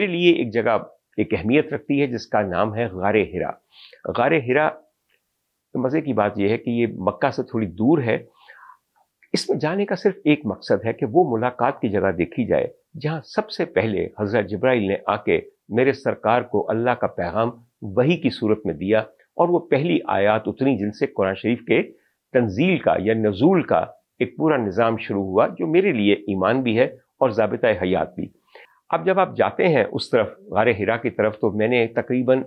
میرے لیے ایک جگہ ایک اہمیت رکھتی ہے جس کا نام ہے غار ہرا. غار ہرا مزے کی بات یہ ہے کہ یہ مکہ سے تھوڑی دور ہے. اس میں جانے کا صرف ایک مقصد ہے کہ وہ ملاقات کی جگہ دیکھی جائے جہاں سب سے پہلے حضرت جبرائیل نے آ کے میرے سرکار کو اللہ کا پیغام وحی کی صورت میں دیا, اور وہ پہلی آیات اتری جن سے قرآن شریف کے تنزیل کا یا نزول کا ایک پورا نظام شروع ہوا, جو میرے لیے ایمان بھی ہے اور ضابطہ حیات بھی. اب جب آپ جاتے ہیں اس طرف غار ہرا کی طرف, تو میں نے تقریباً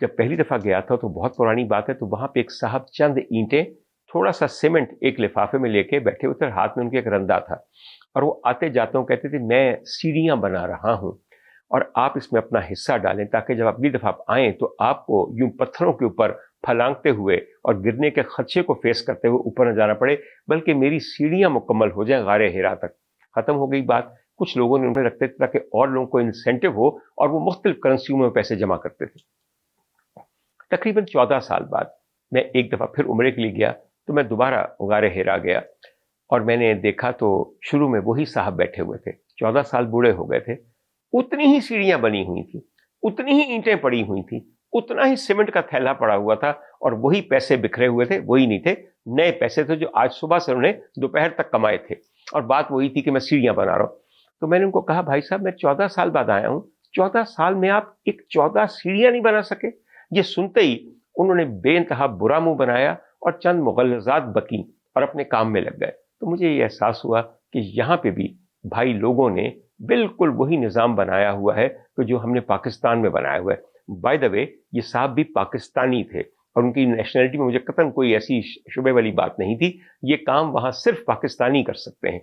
جب پہلی دفعہ گیا تھا تو بہت پرانی بات ہے, تو وہاں پہ ایک صاحب چند اینٹیں تھوڑا سا سیمنٹ ایک لفافے میں لے کے بیٹھے ہوئے تھے, ہاتھ میں ان کے ایک رندا تھا, اور وہ آتے جاتے ہوں کہتے تھے میں سیڑھیاں بنا رہا ہوں اور آپ اس میں اپنا حصہ ڈالیں تاکہ جب اگلی دفعہ آپ آئیں تو آپ کو یوں پتھروں کے اوپر پھلانگتے ہوئے اور گرنے کے خدشے کو فیس کرتے ہوئے اوپر نہ جانا پڑے, بلکہ میری سیڑھیاں مکمل ہو جائیں غار ہرا تک. ختم ہو گئی بات. کچھ لوگوں نے انہیں رکھتے تھے تاکہ اور لوگوں کو انسینٹو ہو, اور وہ مختلف کرنسیوں میں پیسے جمع کرتے تھے. تقریباً 14 سال بعد میں ایک دفعہ پھر عمرے کے لیے گیا, تو میں دوبارہ غار ہرا گیا اور میں نے دیکھا تو شروع میں وہی صاحب بیٹھے ہوئے تھے. 14 سال بوڑھے ہو گئے تھے. اتنی ہی سیڑھیاں بنی ہوئی تھیں, اتنی ہی اینٹیں پڑی ہوئی تھیں, اتنا ہی سیمنٹ کا تھیلا پڑا ہوا تھا, اور وہی پیسے بکھرے ہوئے تھے. وہی نہیں تھے, نئے پیسے تھے جو آج صبح سے انہوں نے دوپہر تک کمائے تھے, اور بات وہی تھی کہ میں سیڑھیاں بنا رہا ہوں. تو میں نے ان کو کہا بھائی صاحب میں 14 سال بعد آیا ہوں, 14 سال میں آپ ایک 14 سیڑھیاں نہیں بنا سکے؟ یہ سنتے ہی انہوں نے بے انتہا برا منہ بنایا اور چند مغلظات بکیں اور اپنے کام میں لگ گئے. تو مجھے یہ احساس ہوا کہ یہاں پہ بھی بھائی لوگوں نے بالکل وہی نظام بنایا ہوا ہے کہ جو ہم نے پاکستان میں بنایا ہوا ہے. بائی دا وے یہ صاحب بھی پاکستانی تھے, اور ان کی نیشنلٹی میں مجھے قطعاً کوئی ایسی شبے والی بات نہیں تھی. یہ کام وہاں صرف پاکستانی کر سکتے ہیں.